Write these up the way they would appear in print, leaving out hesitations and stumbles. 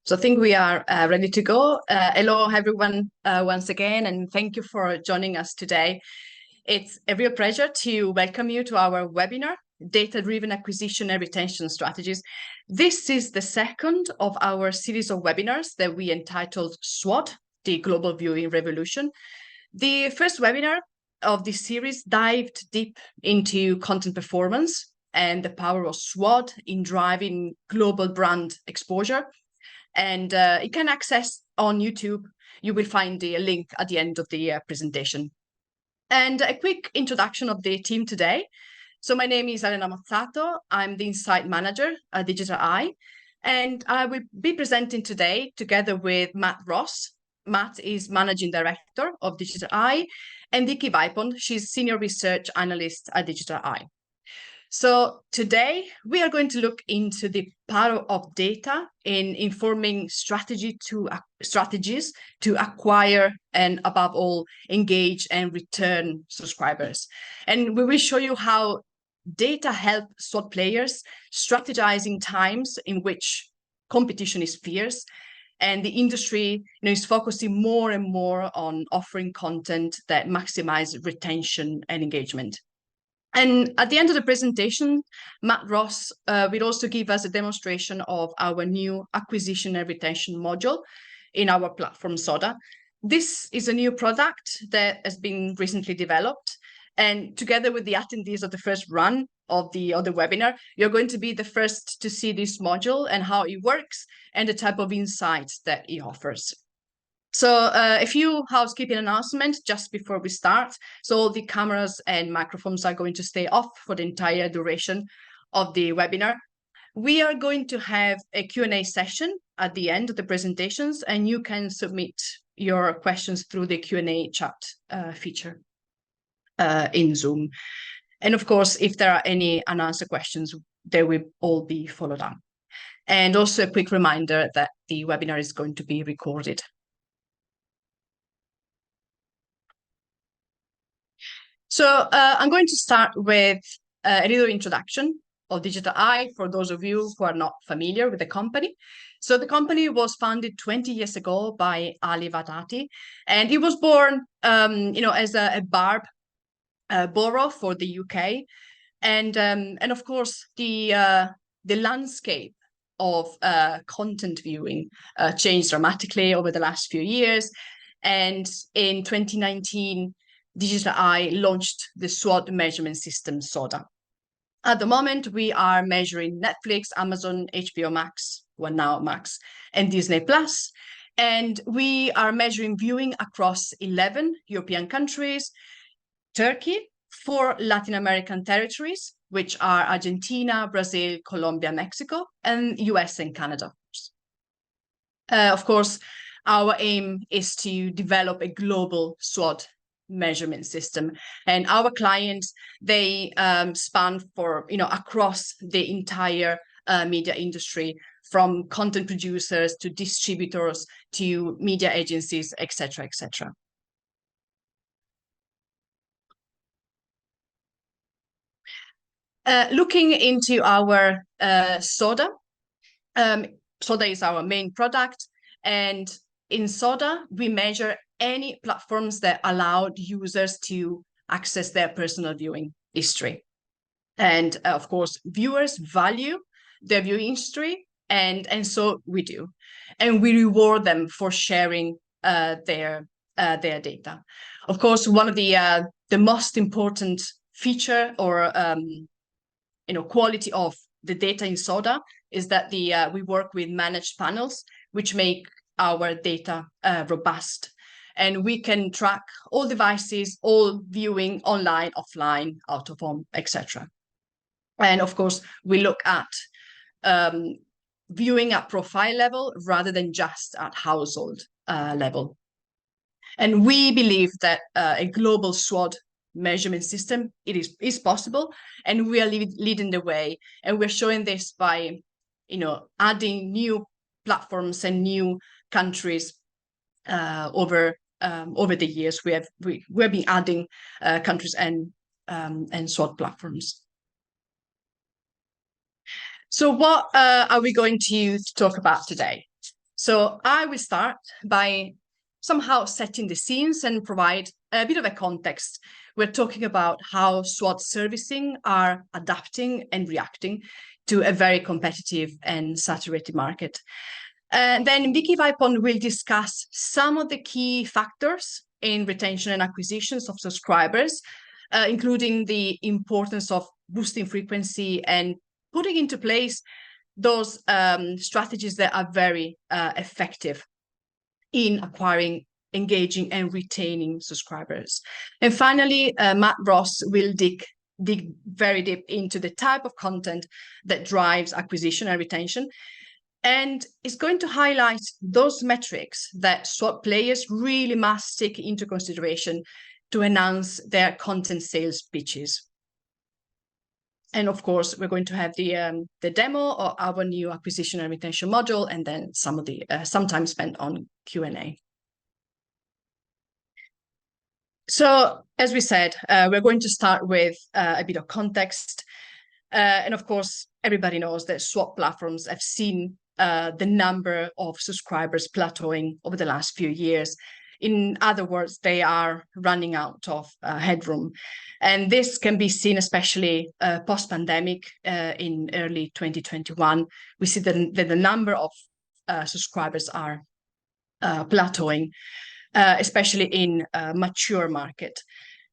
So I think we are ready to go. Hello, everyone, once again, and thank you for joining us today. It's a real pleasure to welcome you to our webinar, Data-Driven Acquisition and Retention Strategies. This is the second of our series of webinars that we entitled SWOT, the Global Viewing Revolution. The first webinar of this series dived deep into content performance and the power of SWOT in driving global brand exposure. And you can access on YouTube. You will find the link at the end of the presentation. And a quick introduction of the team today. So my name is Elena Mazzato. I'm the Insight Manager at Digital Eye. And I will be presenting today together with Matt Ross. Matt is Managing Director of Digital Eye. And Vicky Vaipon, she's Senior Research Analyst at Digital Eye. So today we are going to look into the power of data in informing strategies to acquire and above all engage and return subscribers. And we will show you how data help SWOT players strategize in times in which competition is fierce and the industry is focusing more and more on offering content that maximize retention and engagement. And at the end of the presentation, Matt Ross will also give us a demonstration of our new acquisition and retention module in our platform, Soda. This is a new product that has been recently developed. And together with the attendees of the first run of the other webinar, you're going to be the first to see this module and how it works and the type of insights that it offers. So a few housekeeping announcements just before we start. So the cameras and microphones are going to stay off for the entire duration of the webinar. We are going to have a Q&A session at the end of the presentations, and you can submit your questions through the Q&A chat feature in Zoom. And of course, if there are any unanswered questions, they will all be followed up. And also a quick reminder that the webinar is going to be recorded. So I'm going to start with a little introduction of Digital Eye for those of you who are not familiar with the company. So the company was founded 20 years ago by Ali Vadati, and it was born, as a borough for the UK, and of course the landscape of content viewing changed dramatically over the last few years, and in 2019. Digital Eye launched the SWOT measurement system, SODA. At the moment, we are measuring Netflix, Amazon, HBO Max, well now Max, and Disney Plus. And we are measuring viewing across 11 European countries, Turkey, 4 Latin American territories, which are Argentina, Brazil, Colombia, Mexico, and US and Canada. Of course, our aim is to develop a global SWOT measurement system, and our clients, they span for across the entire media industry, from content producers to distributors to media agencies, etc., etc. Looking into our SODA, SODA is our main product, and in SODA we measure any platforms that allowed users to access their personal viewing history. And of course, viewers value their viewing history, and so we do. And we reward them for sharing their data. Of course, one of the most important feature or quality of the data in SODA is that we work with managed panels, which make our data robust. And we can track all devices, all viewing online, offline, out of home, etc. And of course, we look at viewing at profile level rather than just at household level. And we believe that a global SWOT measurement system, it is possible, and we are leading the way. And we're showing this by, adding new platforms and new countries over over the years, we've been adding countries and SWOT platforms. So what are we going to talk about today? So I will start by somehow setting the scenes and provide a bit of a context. We're talking about how SWOT servicing are adapting and reacting to a very competitive and saturated market. And then Vicky Vipon will discuss some of the key factors in retention and acquisitions of subscribers, including the importance of boosting frequency and putting into place those strategies that are very effective in acquiring, engaging, and retaining subscribers. And finally, Matt Ross will dig very deep into the type of content that drives acquisition and retention, and is going to highlight those metrics that SWOT players really must take into consideration to enhance their content sales pitches. And of course, we're going to have the demo of our new acquisition and retention module, and then some time spent on Q&A. So, as we said, we're going to start with a bit of context. And of course, everybody knows that SWOT platforms have seen the number of subscribers plateauing over the last few years. In other words, they are running out of headroom. And this can be seen especially post-pandemic in early 2021. We see that the number of subscribers are plateauing, especially in mature market.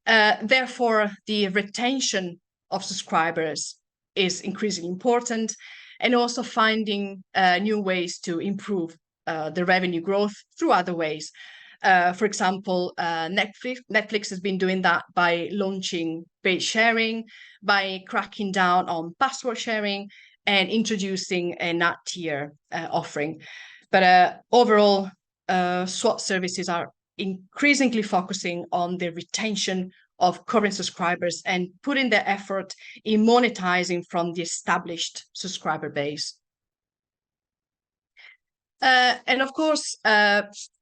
Therefore, the retention of subscribers is increasingly important, and also finding new ways to improve the revenue growth through other ways. For example, Netflix has been doing that by launching paid sharing, by cracking down on password sharing, and introducing a NAT tier offering. But overall, SWOT services are increasingly focusing on the retention of current subscribers and putting their effort in monetizing from the established subscriber base. And of course,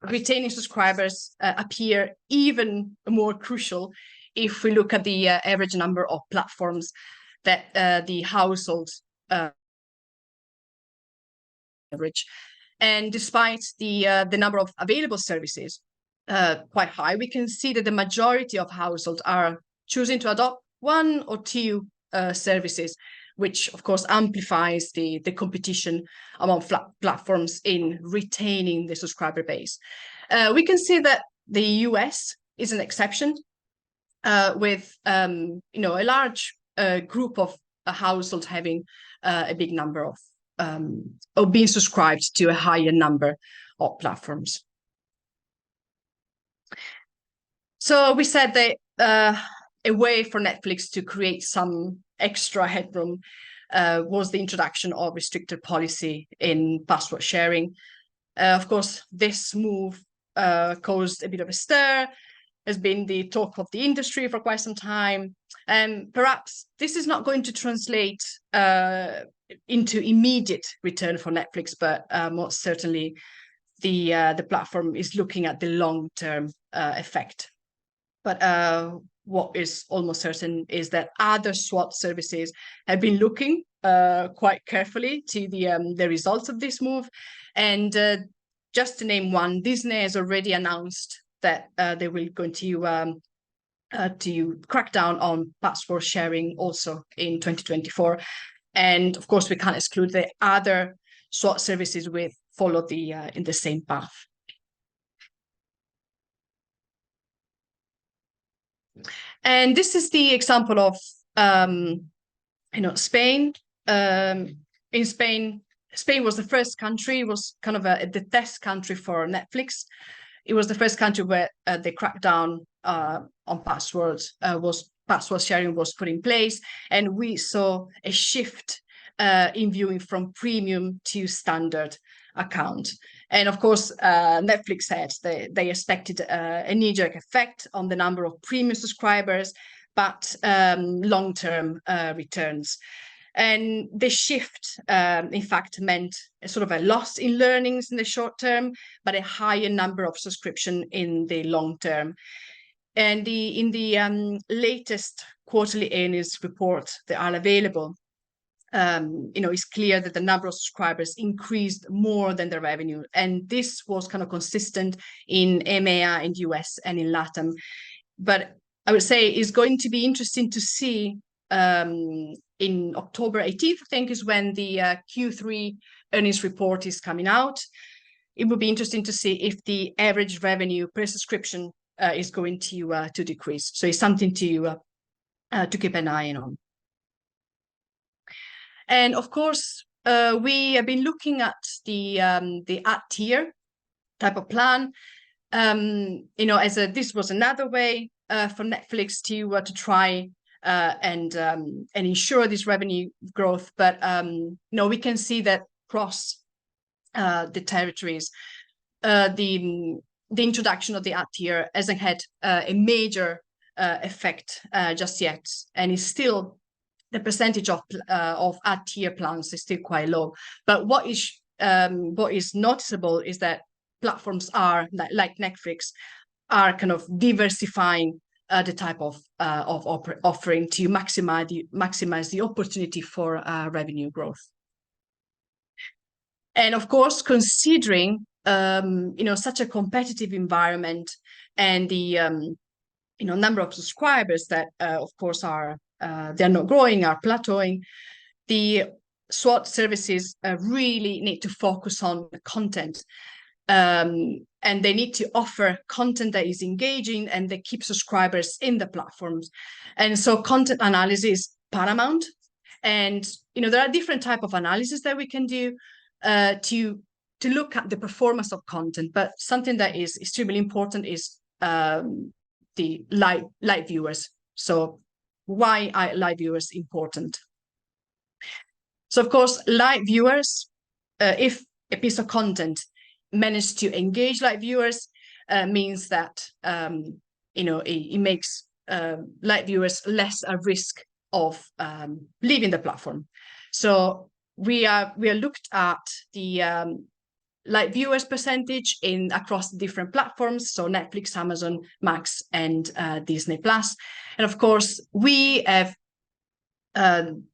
retaining subscribers appear even more crucial if we look at the average number of platforms that the households average. And despite the number of available services quite high, we can see that the majority of households are choosing to adopt one or two services, which of course amplifies the competition among platforms in retaining the subscriber base. We can see that the US is an exception, with a large group of households having a big number of being subscribed to a higher number of platforms. So we said that a way for Netflix to create some extra headroom was the introduction of restricted policy in password sharing. Of course, this move caused a bit of a stir, has been the talk of the industry for quite some time, and perhaps this is not going to translate into immediate return for Netflix, but most certainly the platform is looking at the long-term effect. But what is almost certain is that other SWOT services have been looking quite carefully to the results of this move. And just to name one, Disney has already announced that they will going to crack down on password sharing also in 2024. And of course, we can't exclude the other SWOT services with follow in the same path. And this is the example of Spain. In Spain, Spain was the first country, was kind of the test country for Netflix. It was the first country where the crackdown on passwords password sharing was put in place, and we saw a shift in viewing from premium to standard account. And of course, Netflix said they expected a knee-jerk effect on the number of premium subscribers, but long-term returns. And the shift, in fact, meant a sort of a loss in learnings in the short term, but a higher number of subscription in the long term. And in the latest quarterly earnings report that are available, it's clear that the number of subscribers increased more than the revenue. And this was kind of consistent in EMEA, in US, and in LATAM. But I would say it's going to be interesting to see in October 18th, I think, is when the Q3 earnings report is coming out. It would be interesting to see if the average revenue per subscription is going to decrease. So it's something to keep an eye on. And of course, we have been looking at the ad tier type of plan. This was another way for Netflix to try and ensure this revenue growth. But we can see that across the territories, the introduction of the ad tier hasn't had a major effect just yet, and is still the percentage of ad tier plans is still quite low. But what is noticeable is that platforms are like Netflix are kind of diversifying the type of offering to maximize the opportunity for revenue growth. And of course, considering such a competitive environment and the number of subscribers that of course are they're not growing, are plateauing, the SWOT services really need to focus on content. And they need to offer content that is engaging and that keeps subscribers in the platforms. And so content analysis is paramount. And there are different types of analysis that we can do to look at the performance of content. But something that is extremely important is the live viewers. So why are live viewers important? So of course, live viewers, if a piece of content manage to engage live viewers, means that it makes live viewers less at risk of leaving the platform. So we are looked at the live viewers percentage across different platforms, so Netflix, Amazon, Max, and Disney Plus. And of course, we have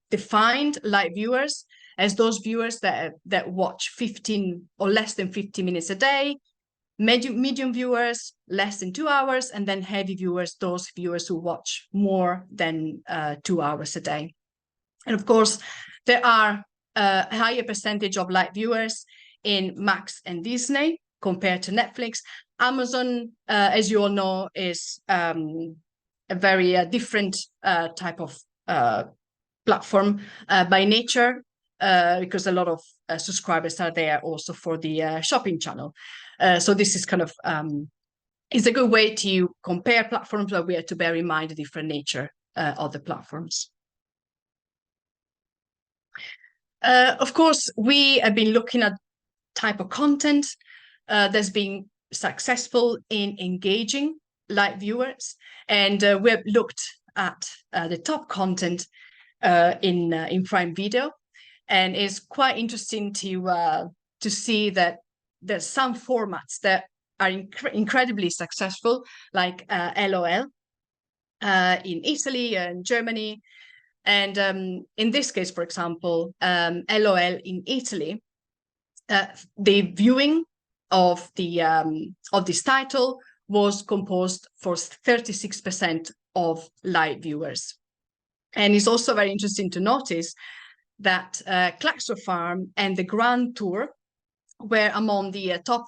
defined live viewers as those viewers that watch 15 or less than 50 minutes a day, medium viewers less than 2 hours, and then heavy viewers, those viewers who watch more than 2 hours a day. And of course, there are a higher percentage of live viewers in Max and Disney compared to Netflix. Amazon, as you all know, is a very different type of platform by nature, because a lot of subscribers are there also for the shopping channel. So this is kind of is a good way to compare platforms, but we have to bear in mind the different nature of the platforms. Of course, we have been looking at type of content that's been successful in engaging live viewers, and we have looked at the top content in Prime Video, and it's quite interesting to see that there's some formats that are incredibly successful, like LOL in Italy and Germany. And in this case, for example, LOL in Italy, the viewing of this title was composed for 36% of live viewers. And it's also very interesting to notice that Claxo Farm and the Grand Tour were among the top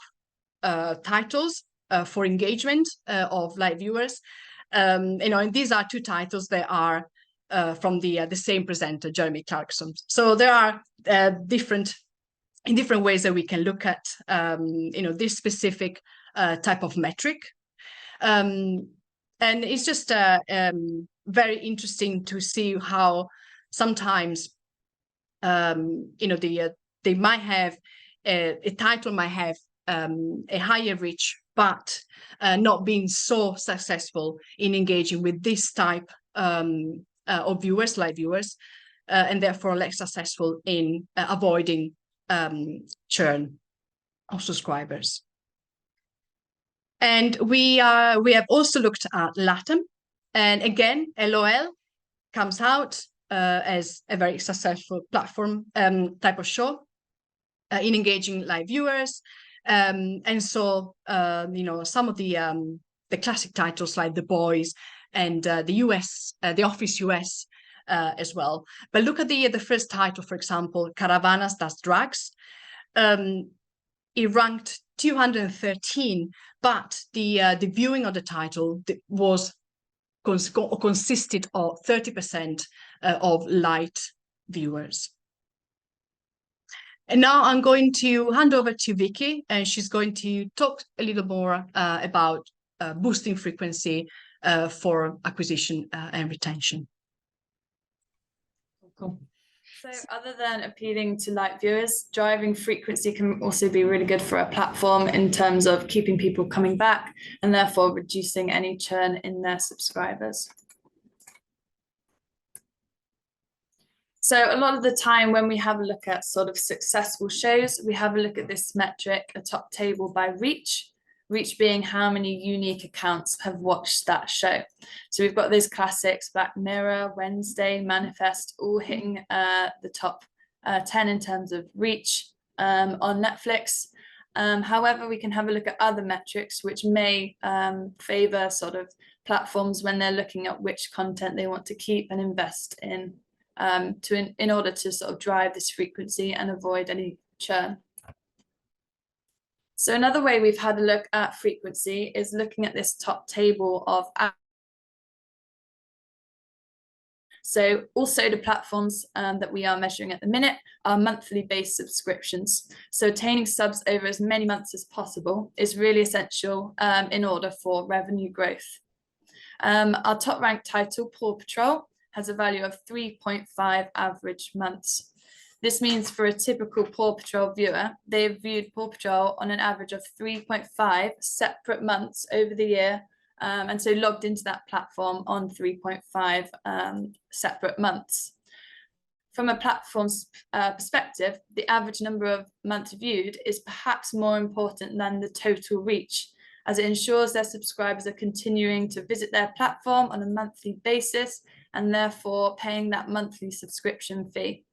titles for engagement of live viewers. And these are two titles that are from the same presenter, Jeremy Clarkson. So there are different ways that we can look at this specific type of metric, and it's just very interesting to see how sometimes they might have a title might have a higher reach, but not being so successful in engaging with this type of viewers, live viewers, and therefore less successful in avoiding churn of subscribers. And we have also looked at LATAM, and again, LOL comes out as a very successful platform type of show in engaging live viewers. And so, some of the classic titles like The Boys and The Office US as well. But look at the first title, for example, Caravanas das Drags. It ranked 213, but the viewing of the title was consisted of 30% of light viewers. And now I'm going to hand over to Vicky, and she's going to talk a little more about boosting frequency for acquisition and retention. Cool. So other than appealing to light viewers, driving frequency can also be really good for a platform in terms of keeping people coming back and therefore reducing any churn in their subscribers. So a lot of the time when we have a look at sort of successful shows, we have a look at this metric, a top table by reach. Reach being how many unique accounts have watched that show. So we've got those classics, Black Mirror, Wednesday, Manifest, all hitting the top 10 in terms of reach on Netflix. However, we can have a look at other metrics which may favor sort of platforms when they're looking at which content they want to keep and invest in in order to sort of drive this frequency and avoid any churn. So another way we've had a look at frequency is looking at this top table of so also the platforms that we are measuring at the minute are monthly based subscriptions. So attaining subs over as many months as possible is really essential in order for revenue growth. Our top ranked title, Paw Patrol, has a value of 3.5 average months. This means for a typical Paw Patrol viewer, they have viewed Paw Patrol on an average of 3.5 separate months over the year, and so logged into that platform on 3.5 separate months. From a platform's perspective, the average number of months viewed is perhaps more important than the total reach, as it ensures their subscribers are continuing to visit their platform on a monthly basis and therefore paying that monthly subscription fee.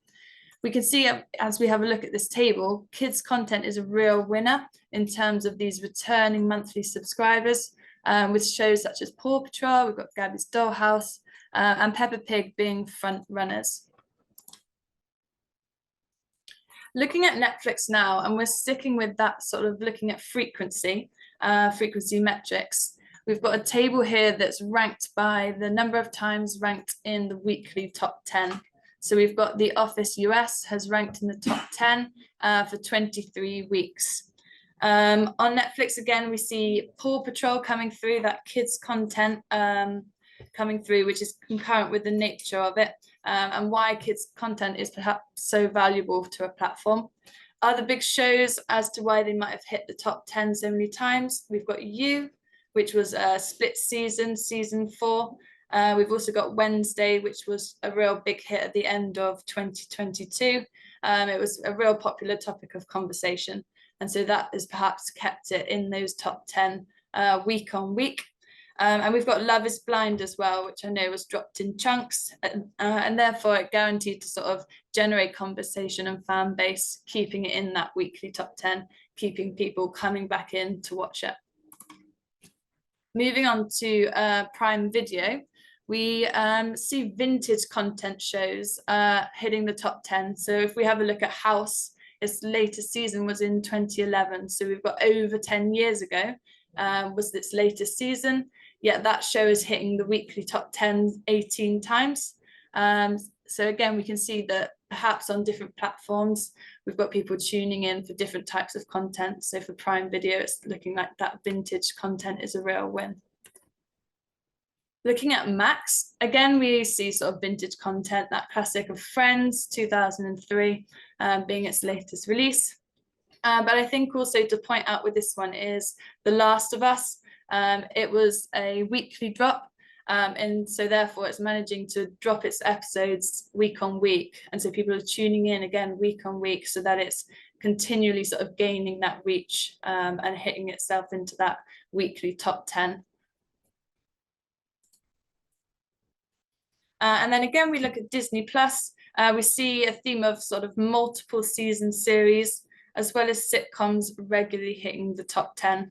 We can see as we have a look at this table, kids content is a real winner in terms of these returning monthly subscribers, with shows such as Paw Patrol, we've got Gabby's Dollhouse, and Peppa Pig being front runners. Looking at Netflix now, and we're sticking with that sort of looking at frequency metrics. We've got a table here that's ranked by the number of times ranked in the weekly top 10. So we've got The Office US has ranked in the top 10 for 23 weeks. On Netflix, again, we see Paw Patrol coming through, that kids content coming through, which is concurrent with the nature of it, and why kids content is perhaps so valuable to a platform. Other big shows as to why they might have hit the top 10 so many times. We've got You, which was a split season 4. We've also got Wednesday, which was a real big hit at the end of 2022. It was a real popular topic of conversation. And so that has perhaps kept it in those top 10 week on week. And we've got Love is Blind as well, which I know was dropped in chunks, and therefore it guaranteed to sort of generate conversation and fan base, keeping it in that weekly top 10, keeping people coming back in to watch it. Moving on to Prime Video, we see vintage content shows hitting the top 10. So if we have a look at House, its latest season was in 2011. So we've got over 10 years ago was its latest season. Yet that show is hitting the weekly top 10 18 times. So again, we can see that perhaps on different platforms, we've got people tuning in for different types of content. So for Prime Video, it's looking like that vintage content is a real win. Looking at Max, again, we see sort of vintage content, that classic of Friends, 2003, being its latest release. But I think also to point out with this one is The Last of Us. It was a weekly drop, And so therefore it's managing to drop its episodes week on week. And so people are tuning in again week on week, so that it's continually sort of gaining that reach and hitting itself into that weekly top 10. And then again, we look at Disney Plus. We see a theme of sort of multiple season series, as well as sitcoms regularly hitting the top 10.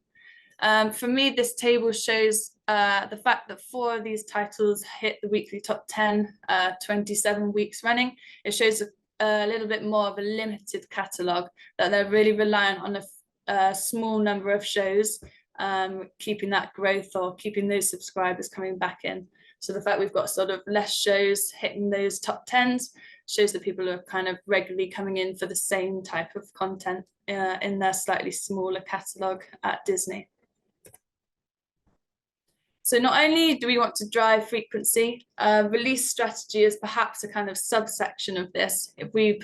For me, this table shows the fact that 4 of these titles hit the weekly top 10, 27 weeks running. It shows a little bit more of a limited catalogue, that they're really reliant on a small number of shows, keeping that growth or keeping those subscribers coming back in. So the fact we've got sort of less shows hitting those top 10s shows that people are kind of regularly coming in for the same type of content in their slightly smaller catalogue at Disney. So not only do we want to drive frequency, release strategy is perhaps a kind of subsection of this. If we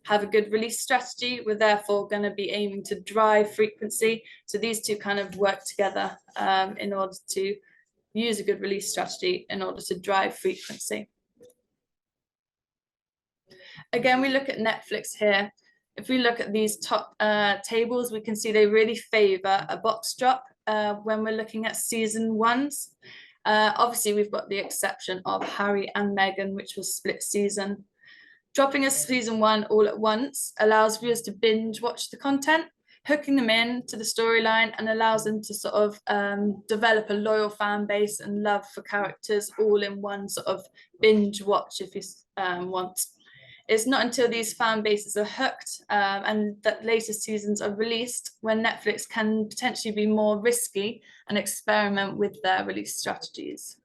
have a good release strategy, we're therefore going to be aiming to drive frequency. So these two kind of work together in order to use a good release strategy in order to drive frequency. Again, we look at Netflix here. If we look at these top tables, we can see they really favor a box drop when we're looking at season 1s. Obviously, we've got the exception of Harry and Meghan, which was split season. Dropping a season 1 all at once allows viewers to binge watch the content, hooking them in to the storyline, and allows them to sort of develop a loyal fan base and love for characters all in one sort of binge watch, if you want. It's not until these fan bases are hooked and that later seasons are released when Netflix can potentially be more risky and experiment with their release strategies.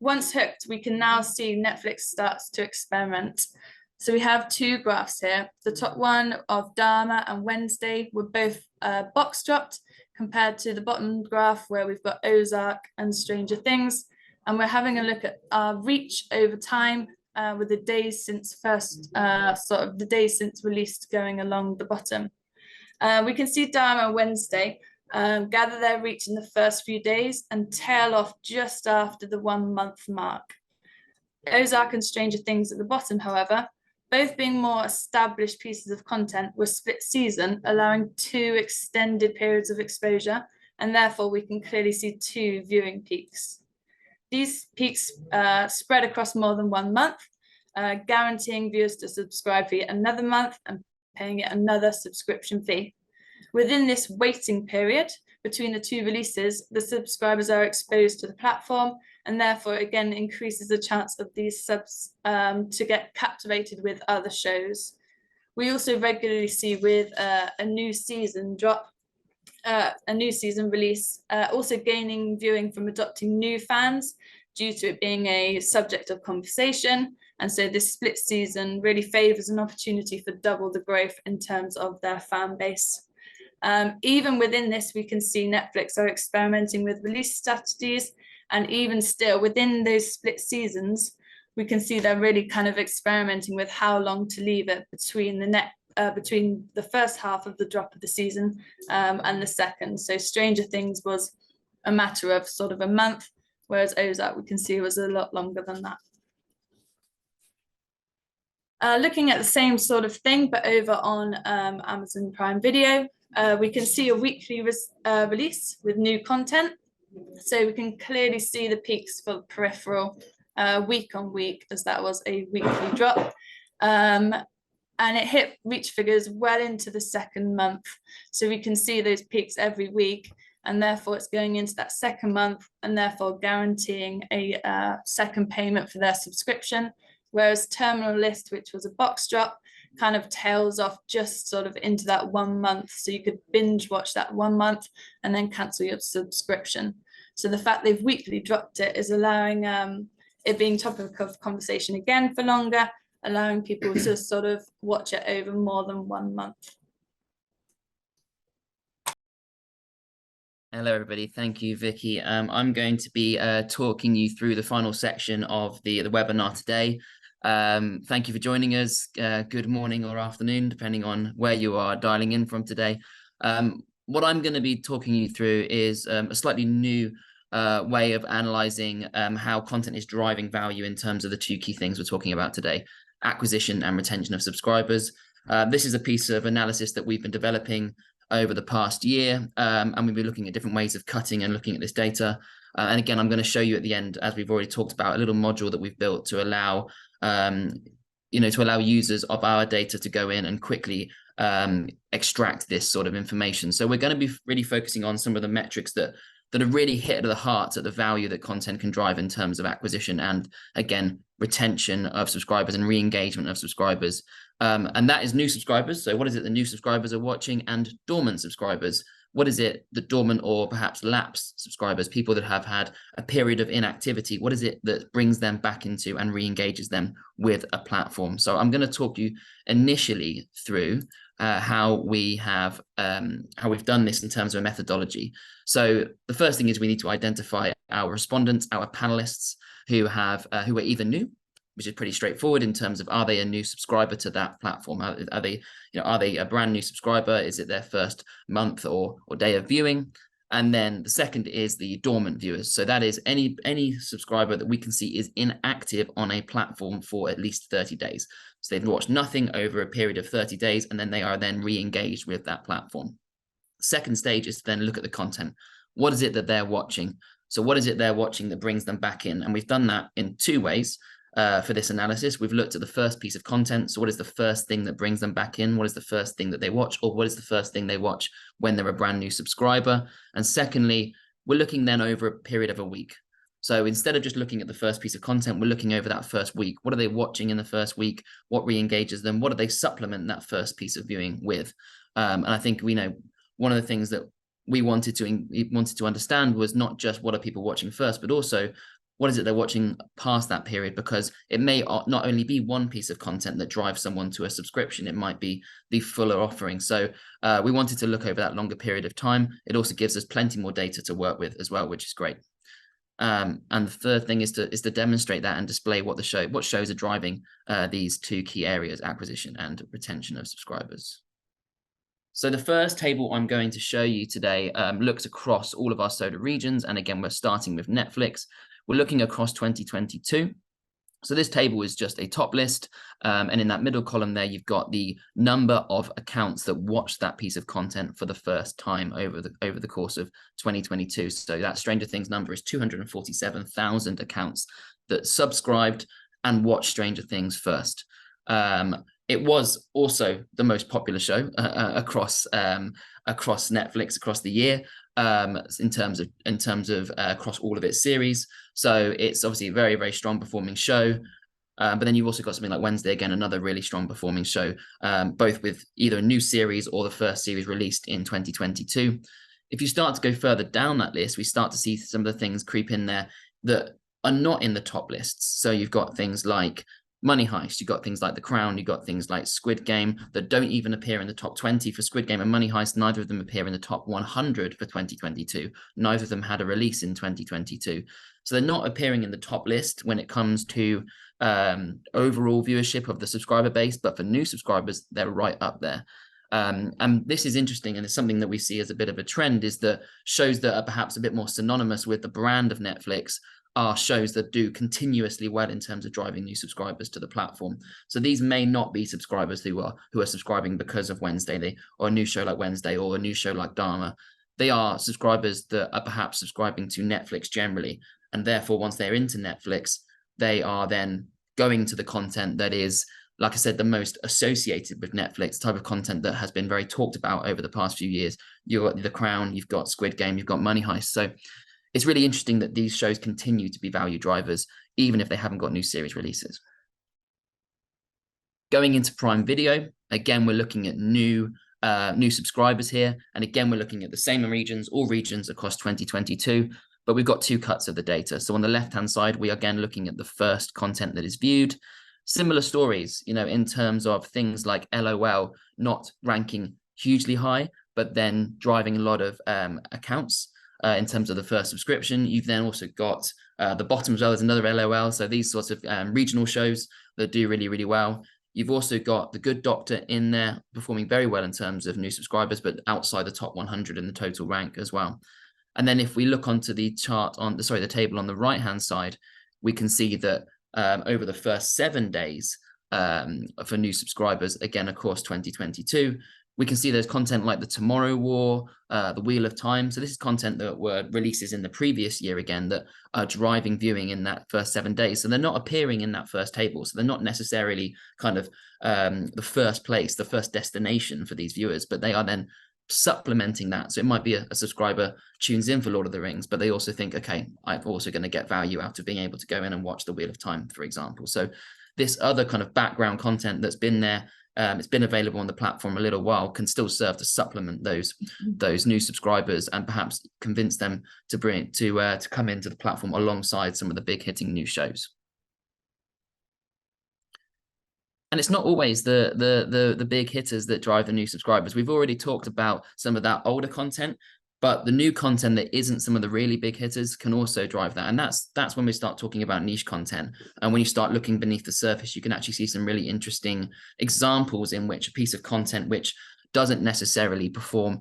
Once hooked, we can now see Netflix starts to experiment. So we have 2 graphs here. The top one of Dharma and Wednesday were both box dropped, compared to the bottom graph where we've got Ozark and Stranger Things. And we're having a look at our reach over time with the days since the days since released going along the bottom. We can see Dharma and Wednesday gather their reach in the first few days and tail off just after the 1 month mark. Ozark and Stranger Things at the bottom, however, both being more established pieces of content, were split season, allowing 2 extended periods of exposure, and therefore we can clearly see 2 viewing peaks. These peaks spread across more than 1 month, guaranteeing viewers to subscribe for yet another month and paying yet another subscription fee. Within this waiting period between the 2 releases, the subscribers are exposed to the platform, and therefore again increases the chance of these subs to get captivated with other shows. We also regularly see with a new season release, also gaining viewing from adopting new fans due to it being a subject of conversation. And so this split season really favors an opportunity for double the growth in terms of their fan base. Even within this, we can see Netflix are experimenting with release strategies, and even still within those split seasons, we can see they're really kind of experimenting with how long to leave it between the first half of the drop of the season and the second. So Stranger Things was a matter of sort of a month, whereas Ozark we can see was a lot longer than that. Looking at the same sort of thing, but over on Amazon Prime Video, we can see a weekly release with new content. So we can clearly see the peaks for Peripheral week on week, as that was a weekly drop. And it hit reach figures well into the 2nd month. So we can see those peaks every week, and therefore it's going into that 2nd month and therefore guaranteeing a second payment for their subscription. Whereas Terminal List, which was a box drop, kind of tails off just sort of into that 1 month. So you could binge watch that 1 month and then cancel your subscription. So the fact they've weekly dropped it is allowing it being topic of conversation again for longer, allowing people to sort of watch it over more than 1 month. Hello, everybody. Thank you, Vicky. I'm going to be talking you through the final section of the webinar today. Thank you for joining us. Good morning or afternoon, depending on where you are dialing in from today. what I'm going to be talking you through is a slightly new way of analyzing how content is driving value in terms of the two key things we're talking about today: acquisition and retention of subscribers. This is a piece of analysis that we've been developing over the past year, and we've been looking at different ways of cutting and looking at this data. And again, I'm going to show you at the end, as we've already talked about, a little module that we've built to allow to allow users of our data to go in and quickly extract this sort of information. So we're going to be really focusing on some of the metrics that are really hit at the heart at the value that content can drive in terms of acquisition and, again, retention of subscribers and re-engagement of subscribers. And that is new subscribers. So what is it the new subscribers are watching? And dormant subscribers. What is it that dormant or perhaps lapsed subscribers, people that have had a period of inactivity, what is it that brings them back into and re-engages them with a platform? So I'm going to talk you initially through how we've done this in terms of a methodology. So the first thing is we need to identify our respondents, our panelists who are either new, which is pretty straightforward in terms of, are they a new subscriber to that platform? Are they a brand new subscriber? Is it their first month or day of viewing? And then the second is the dormant viewers. So that is any subscriber that we can see is inactive on a platform for at least 30 days. So they've watched nothing over a period of 30 days, and then they are then re-engaged with that platform. Second stage is to then look at the content. What is it that they're watching? So what is it they're watching that brings them back in? And we've done that in two ways. For this analysis, we've looked at the first piece of content. So what is the first thing that brings them back in? What is the first thing that they watch? Or what is the first thing they watch when they're a brand new subscriber? And secondly, we're looking then over a period of a week. So instead of just looking at the first piece of content, we're looking over that first week. What are they watching in the first week? What re-engages them? What do they supplement that first piece of viewing with? And I think one of the things that we wanted to understand was not just what are people watching first, but also what is it they're watching past that period? Because it may not only be one piece of content that drives someone to a subscription, it might be the fuller offering. So we wanted to look over that longer period of time. It also gives us plenty more data to work with as well, which is great. And the third thing is to demonstrate that and display what shows are driving these two key areas: acquisition and retention of subscribers. So the first table I'm going to show you today looks across all of our SOTA regions. And again, we're starting with Netflix. We're looking across 2022. So this table is just a top list. And in that middle column there, you've got the number of accounts that watched that piece of content for the first time over the course of 2022. So that Stranger Things number is 247,000 accounts that subscribed and watched Stranger Things first. It was also the most popular show across Netflix across the year, in terms of across all of its series. So it's obviously a very, very strong performing show. But then you've also got something like Wednesday, again, another really strong performing show, both with either a new series or the first series released in 2022. If you start to go further down that list, we start to see some of the things creep in there that are not in the top lists. So you've got things like Money Heist, you've got things like The Crown, you've got things like Squid Game that don't even appear in the top 20 for Squid Game and Money Heist. Neither of them appear in the top 100 for 2022. Neither of them had a release in 2022. So they're not appearing in the top list when it comes to overall viewership of the subscriber base, but for new subscribers, they're right up there. And this is interesting, and it's something that we see as a bit of a trend, is that shows that are perhaps a bit more synonymous with the brand of Netflix are shows that do continuously well in terms of driving new subscribers to the platform. So these may not be subscribers who are subscribing because of Wednesday, or a new show like Wednesday, or a new show like Dharma. They are subscribers that are perhaps subscribing to Netflix generally, and therefore once they're into Netflix, they are then going to the content that is, like I said, the most associated with Netflix, type of content that has been very talked about over the past few years. You've got The Crown, you've got Squid Game, you've got Money Heist. So it's really interesting that these shows continue to be value drivers, even if they haven't got new series releases. Going into Prime Video, again, we're looking at new subscribers here. And again, we're looking at the same regions, all regions across 2022, but we've got two cuts of the data. So on the left-hand side, we are again looking at the first content that is viewed. Similar stories, in terms of things like LOL not ranking hugely high, but then driving a lot of accounts. In terms of the first subscription. You've then also got the bottom as well as another LOL. So these sorts of regional shows that do really, really well. You've also got The Good Doctor in there, performing very well in terms of new subscribers, but outside the top 100 in the total rank as well. And then if we look onto the chart on the table on the right-hand side, we can see that over the first 7 days for new subscribers, again, of course, 2022, we can see there's content like the Tomorrow War, the Wheel of Time. So this is content that were releases in the previous year again that are driving viewing in that first 7 days. So they're not appearing in that first table. So they're not necessarily kind of the first place, the first destination for these viewers, but they are then supplementing that. So it might be a subscriber tunes in for Lord of the Rings, but they also think, okay, I'm also going to get value out of being able to go in and watch the Wheel of Time, for example. So this other kind of background content that's been there, it's been available on the platform a little while, can still serve to supplement those new subscribers and perhaps convince them to come into the platform alongside some of the big hitting new shows. And it's not always the big hitters that drive the new subscribers. We've already talked about some of that older content, but the new content that isn't some of the really big hitters can also drive that. And that's when we start talking about niche content. And when you start looking beneath the surface, you can actually see some really interesting examples in which a piece of content which doesn't necessarily perform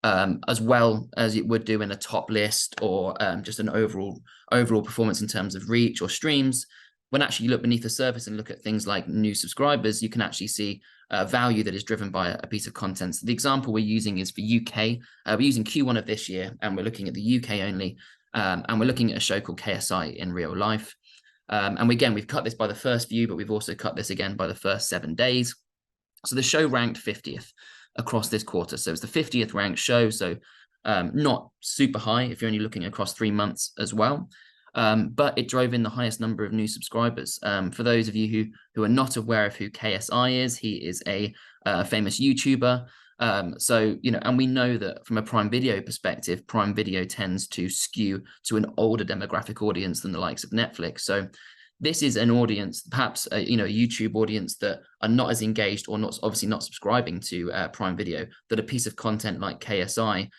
as well as it would do in a top list or just an overall performance in terms of reach or streams. When actually you look beneath the surface and look at things like new subscribers, you can actually see value that is driven by a piece of content. So the example we're using is for UK. We're using Q1 of this year, and we're looking at the UK only. And we're looking at a show called KSI in Real Life. And again, we've cut this by the first view, but we've also cut this again by the first 7 days. So the show ranked 50th across this quarter. So it's the 50th ranked show. So not super high if you're only looking across 3 months as well. But it drove in the highest number of new subscribers. For those of you who are not aware of who KSI is, he is a famous YouTuber. So, you know, and we know that from a Prime Video perspective, Prime Video tends to skew to an older demographic audience than the likes of Netflix. So this is an audience, perhaps, you know, a YouTube audience that are not as engaged or not, obviously not subscribing to Prime Video, that a piece of content like KSI's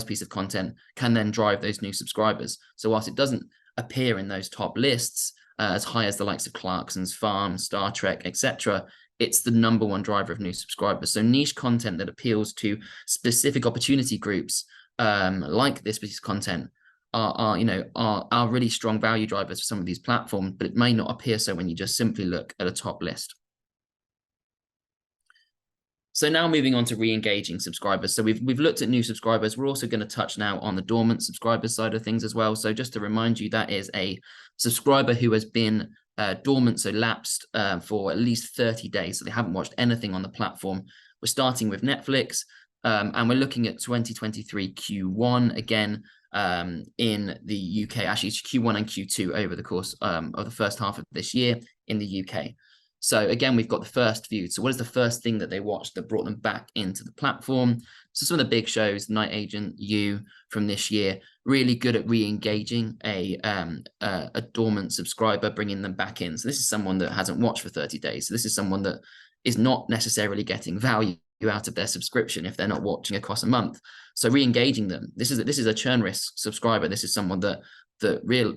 piece of content can then drive those new subscribers. So whilst it doesn't appear in those top lists as high as the likes of Clarkson's Farm, Star Trek, etc., it's the #1 driver of new subscribers. So niche content that appeals to specific opportunity groups like this piece of content are really strong value drivers for some of these platforms, but it may not appear so when you just simply look at a top list. So now moving on to re-engaging subscribers. So we've looked at new subscribers. We're also going to touch now on the dormant subscribers side of things as well. So just to remind you, that is a subscriber who has been dormant, so lapsed for at least 30 days. So they haven't watched anything on the platform. We're starting with Netflix and we're looking at 2023 Q1 again in the UK. Actually, it's Q1 and Q2 over the course of the first half of this year in the UK. So again, we've got the first view. So what is the first thing that they watched that brought them back into the platform? So some of the big shows, Night Agent, You from this year, really good at re-engaging a dormant subscriber, bringing them back in. So this is someone that hasn't watched for 30 days. So this is someone that is not necessarily getting value out of their subscription if they're not watching across a month. So re-engaging them. This is a churn risk subscriber. This is someone that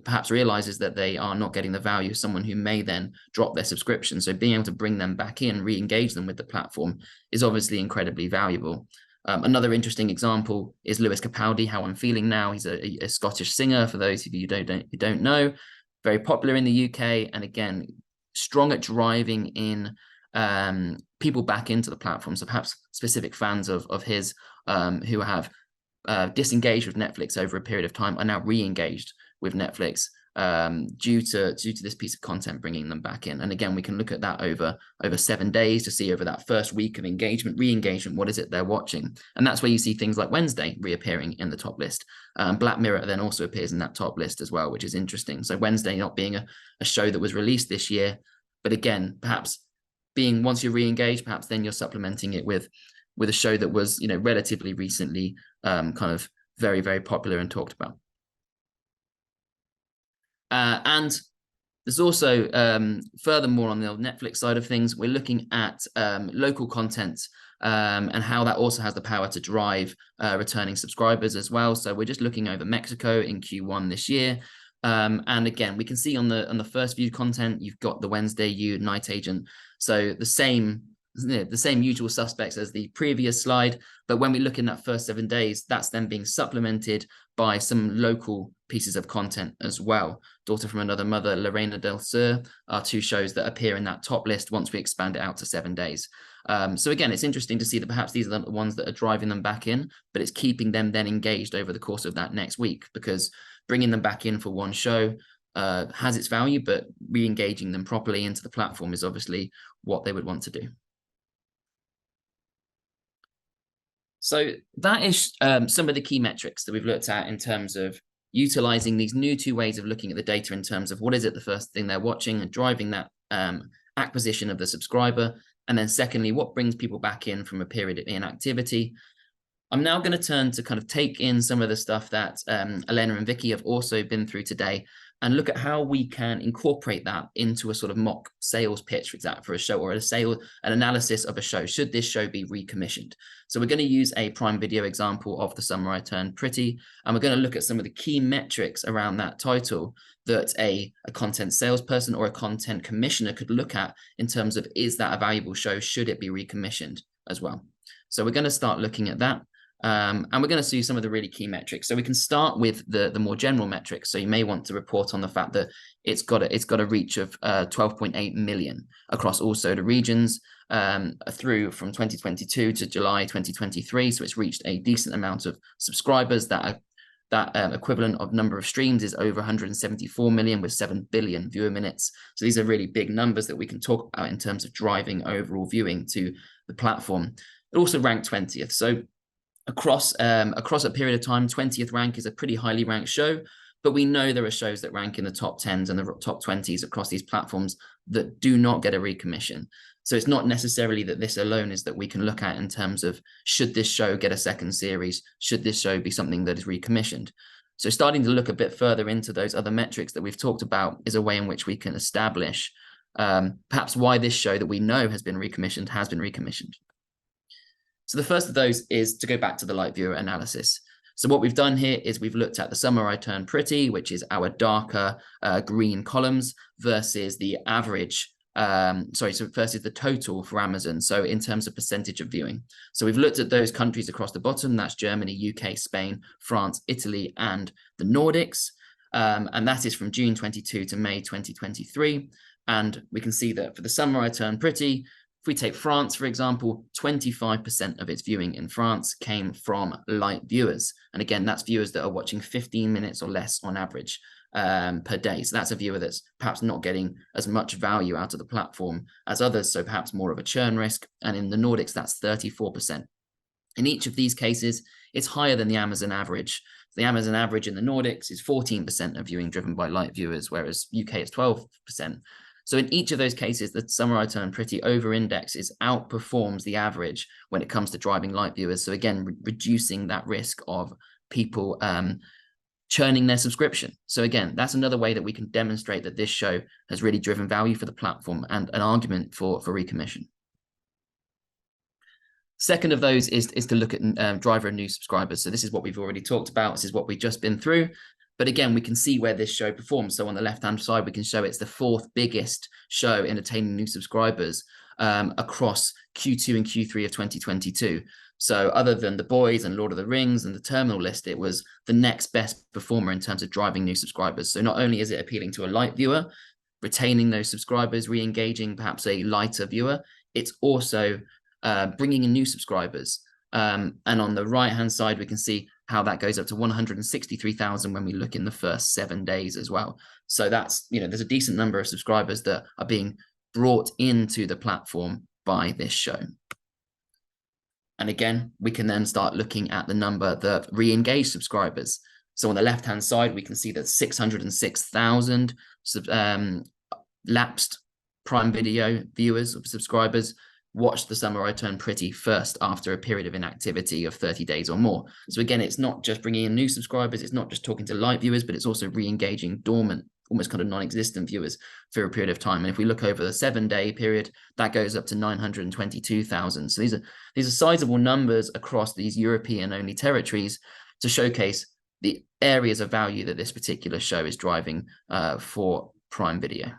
perhaps realizes that they are not getting the value of someone who may then drop their subscription. So being able to bring them back in, re-engage them with the platform is obviously incredibly valuable. Another interesting example is Lewis Capaldi, How I'm Feeling Now. He's a Scottish singer, for those of you who don't know, very popular in the UK, and again, strong at driving in people back into the platform. So perhaps specific fans of his who have disengaged with Netflix over a period of time are now re-engaged with Netflix due to this piece of content bringing them back in. And again, we can look at that over 7 days to see over that first week of engagement, re-engagement, what is it they're watching? And that's where you see things like Wednesday reappearing in the top list. Black Mirror then also appears in that top list as well, which is interesting. So Wednesday not being a show that was released this year, but again, perhaps being, once you're re-engaged, perhaps then you're supplementing it with a show that was, you know, relatively recently kind of very, very popular and talked about. And there's also, furthermore, on the Netflix side of things, we're looking at local content and how that also has the power to drive returning subscribers as well. So we're just looking over Mexico in Q1 this year. And again, we can see on the first viewed content, you've got the Wednesday U, Night Agent. So the same usual suspects as the previous slide. But when we look in that first 7 days, that's then being supplemented by some local pieces of content as well. Daughter from Another Mother, Lorena del Sur are two shows that appear in that top list once we expand it out to 7 days. So again, it's interesting to see that perhaps these are the ones that are driving them back in, but it's keeping them then engaged over the course of that next week, because bringing them back in for one show has its value, but re-engaging them properly into the platform is obviously what they would want to do. So that is some of the key metrics that we've looked at in terms of utilizing these new two ways of looking at the data in terms of what is it the first thing they're watching and driving that acquisition of the subscriber. And then secondly, what brings people back in from a period of inactivity. I'm now going to turn to kind of take in some of the stuff that Elena and Vicky have also been through today and look at how we can incorporate that into a sort of mock sales pitch, for example, for a show, or an analysis of a show. Should this show be recommissioned? So we're going to use a Prime Video example of The Summer I Turned Pretty, and we're going to look at some of the key metrics around that title that a content salesperson or a content commissioner could look at in terms of, is that a valuable show? Should it be recommissioned as well? So we're going to start looking at that. And we're going to see some of the really key metrics. So we can start with the more general metrics. So you may want to report on the fact that it's got a reach of 12.8 million across all soda regions through from 2022 to July 2023. So it's reached a decent amount of subscribers. That equivalent of number of streams is over 174 million with 7 billion viewer minutes. So these are really big numbers that we can talk about in terms of driving overall viewing to the platform. It also ranked 20th. So across a period of time, 20th rank is a pretty highly ranked show, but we know there are shows that rank in the top 10s and the top 20s across these platforms that do not get a recommission. So it's not necessarily that this alone is that we can look at in terms of, should this show get a second series? Should this show be something that is recommissioned? So starting to look a bit further into those other metrics that we've talked about is a way in which we can establish perhaps why this show that we know has been recommissioned has been recommissioned. So the first of those is to go back to the light viewer analysis. So what we've done here is we've looked at The Summer I Turned Pretty, which is our darker green columns, versus the average, versus the total for Amazon. So in terms of percentage of viewing. So we've looked at those countries across the bottom. That's Germany, UK, Spain, France, Italy, and the Nordics. And that is from June 22 to May 2023. And we can see that for The Summer I Turned Pretty, if we take France, for example, 25% of its viewing in France came from light viewers. And again, that's viewers that are watching 15 minutes or less on average per day. So that's a viewer that's perhaps not getting as much value out of the platform as others, so perhaps more of a churn risk. And in the Nordics, that's 34%. In each of these cases, it's higher than the Amazon average. The Amazon average in the Nordics is 14% of viewing driven by light viewers, whereas UK is 12%. So in each of those cases, The Summer I Turned Pretty over-indexes, outperforms the average when it comes to driving light viewers. So again, reducing that risk of people churning their subscription. So again, that's another way that we can demonstrate that this show has really driven value for the platform and an argument for recommission. Second of those is to look at driver and new subscribers. So this is what we've already talked about. This is what we've just been through. But again, we can see where this show performs. So on the left-hand side, we can show it's the 4th biggest show in attaining new subscribers across Q2 and Q3 of 2022. So other than The Boys and Lord of the Rings and the Terminal List, it was the next best performer in terms of driving new subscribers. So not only is it appealing to a light viewer, retaining those subscribers, re-engaging perhaps a lighter viewer, it's also bringing in new subscribers. And on the right-hand side, we can see how that goes up to 163,000 when we look in the first 7 days as well. So that's, there's a decent number of subscribers that are being brought into the platform by this show. And again, we can then start looking at the number of re-engaged subscribers. So on the left-hand side, we can see that 606,000 lapsed Prime Video viewers or subscribers watched The Summer I Turned Pretty first after a period of inactivity of 30 days or more. So again, it's not just bringing in new subscribers, it's not just talking to light viewers, but it's also re-engaging dormant, almost kind of non-existent viewers for a period of time. And if we look over the 7-day period, that goes up to 922,000. So these are sizable numbers across these European-only territories to showcase the areas of value that this particular show is driving for Prime Video.